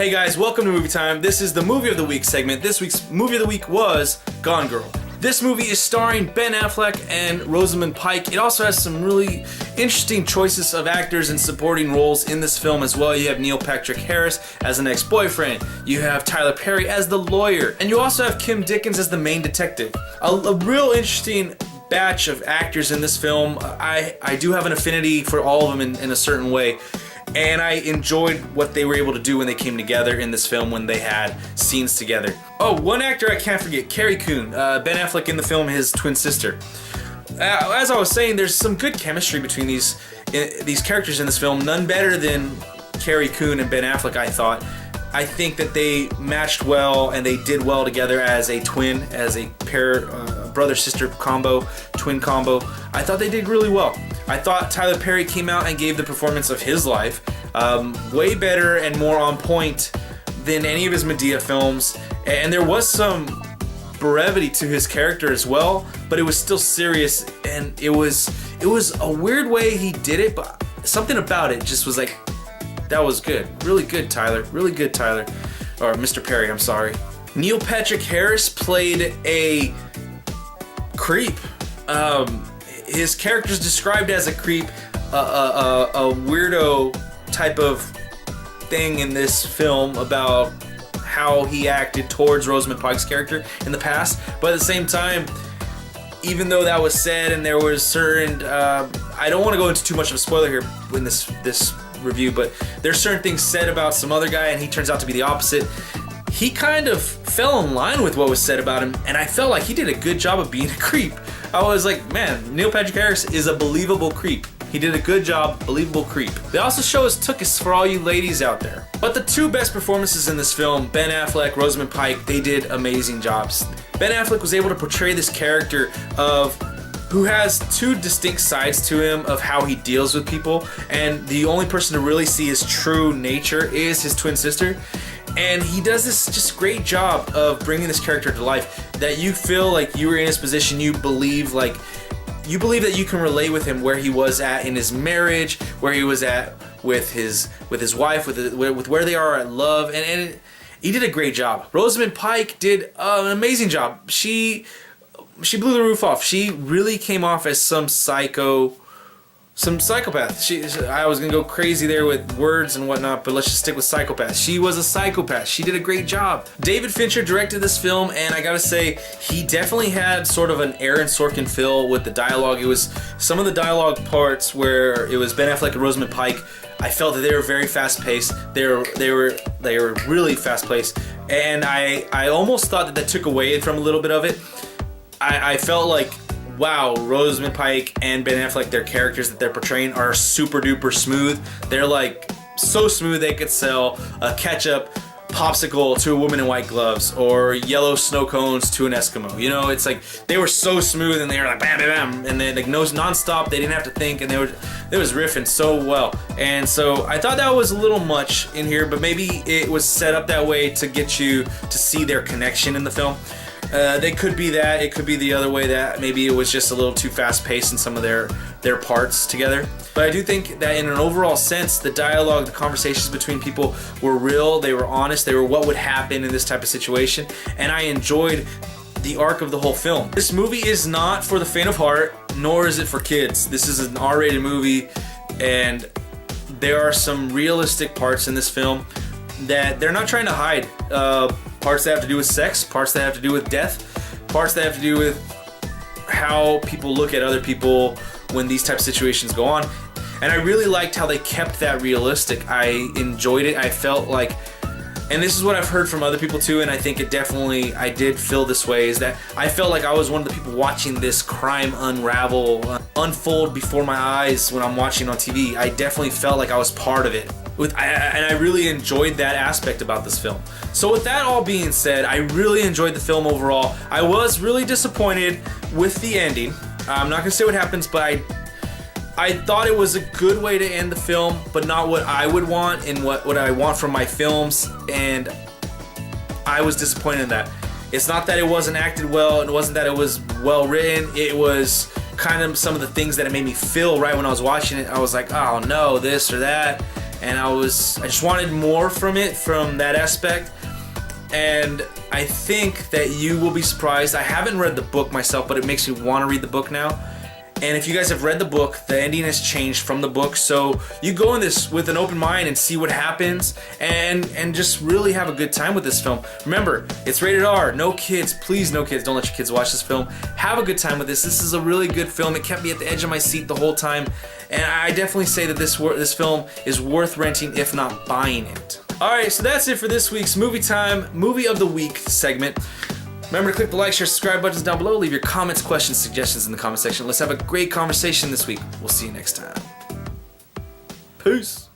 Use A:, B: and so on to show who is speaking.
A: Hey guys, welcome to Movie Time. This is the Movie of the Week segment. This week's Movie of the Week was Gone Girl. This movie is starring Ben Affleck and Rosamund Pike. It also has some really interesting choices of actors and supporting roles in this film as well. You have Neil Patrick Harris as an ex-boyfriend. You have Tyler Perry as the lawyer. And you also have Kim Dickens as the main detective. A real interesting batch of actors in this film. I do have an affinity for all of them in a certain way. And I enjoyed what they were able to do when they came together in this film when they had scenes together. Oh, one actor I can't forget, Carrie Coon. Ben Affleck in the film, his twin sister. As I was saying, there's some good chemistry between these characters in this film. None better than Carrie Coon and Ben Affleck, I thought. I think that they matched well and they did well together as a twin, as a pair, brother-sister combo, twin combo. I thought they did really well. I thought Tyler Perry came out and gave the performance of his life, way better and more on point than any of his Medea films. And there was some brevity to his character as well, but it was still serious, and it was a weird way he did it, but something about it just was like, that was good. Really good, Tyler. Really good, Tyler. Or Mr. Perry, I'm sorry. Neil Patrick Harris played a creep. His character's described as a creep, a weirdo type of thing in this film about how he acted towards Rosamund Pike's character in the past. But at the same time, even though that was said and there was certain, I don't want to go into too much of a spoiler here in this review, but there's certain things said about some other guy and he turns out to be the opposite. He kind of fell in line with what was said about him, and I felt like he did a good job of being a creep. I was like, man, Neil Patrick Harris is a believable creep. He did a good job, believable creep. They also show his tuchus for all you ladies out there. But the two best performances in this film, Ben Affleck, Rosamund Pike, they did amazing jobs. Ben Affleck was able to portray this character of who has two distinct sides to him of how he deals with people, and the only person to really see his true nature is his twin sister. And he does this just great job of bringing this character to life, that you feel like you were in his position. You believe that you can relate with him, where he was at in his marriage, where he was at with his wife, with where they are at love, and he did a great job. Rosamund Pike did an amazing job. She blew the roof off. She really came off as some psychopath. I was gonna go crazy there with words and whatnot, but let's just stick with psychopath. She was a psychopath. She did a great job. David Fincher directed this film, and I gotta say, he definitely had sort of an Aaron Sorkin feel with the dialogue. It was some of the dialogue parts where it was Ben Affleck and Rosamund Pike. I felt that they were very fast-paced. They were really fast-paced, and I almost thought that took away from a little bit of it. I felt like, wow, Rosamund Pike and Ben Affleck, their characters that they're portraying are super duper smooth. They're like so smooth they could sell a ketchup popsicle to a woman in white gloves or yellow snow cones to an Eskimo. You know, it's like they were so smooth and they were like bam bam bam, and then like non-stop. They didn't have to think, and they was riffing so well. And so I thought that was a little much in here, but maybe it was set up that way to get you to see their connection in the film. They could be that. It could be the other way, that maybe it was just a little too fast-paced in some of their parts together. But I do think that in an overall sense, the dialogue, the conversations between people were real. They were honest. They were what would happen in this type of situation. And I enjoyed the arc of the whole film. This movie is not for the faint of heart, nor is it for kids. This is an R-rated movie, and there are some realistic parts in this film that they're not trying to hide. Parts that have to do with sex, parts that have to do with death, parts that have to do with how people look at other people when these type of situations go on. And I really liked how they kept that realistic. I enjoyed it. I felt like, and this is what I've heard from other people too, and I think I did feel this way, is that I felt like I was one of the people watching this crime unfold before my eyes when I'm watching on TV. I definitely felt like I was part of it. And I really enjoyed that aspect about this film. So with that all being said, I really enjoyed the film overall. I was really disappointed with the ending. I'm not gonna say what happens, but I thought it was a good way to end the film, but not what I would want and what I want from my films, and I was disappointed in that. It's not that it wasn't acted well, it wasn't that it was well written, it was kind of some of the things that it made me feel right when I was watching it. I was like, oh no, this or that. and I just wanted more from it, from that aspect. And I think that you will be surprised. I haven't read the book myself, but it makes me want to read the book now. And if you guys have read the book, the ending has changed from the book. So you go in this with an open mind and see what happens, and just really have a good time with this film. Remember, it's rated R. No kids, please, no kids. Don't let your kids watch this film. Have a good time with this. This is a really good film. It kept me at the edge of my seat the whole time. And I definitely say that this film is worth renting, if not buying it. Alright, so that's it for this week's Movie Time Movie of the Week segment. Remember to click the like, share, subscribe buttons down below. Leave your comments, questions, suggestions in the comment section. Let's have a great conversation this week. We'll see you next time. Peace.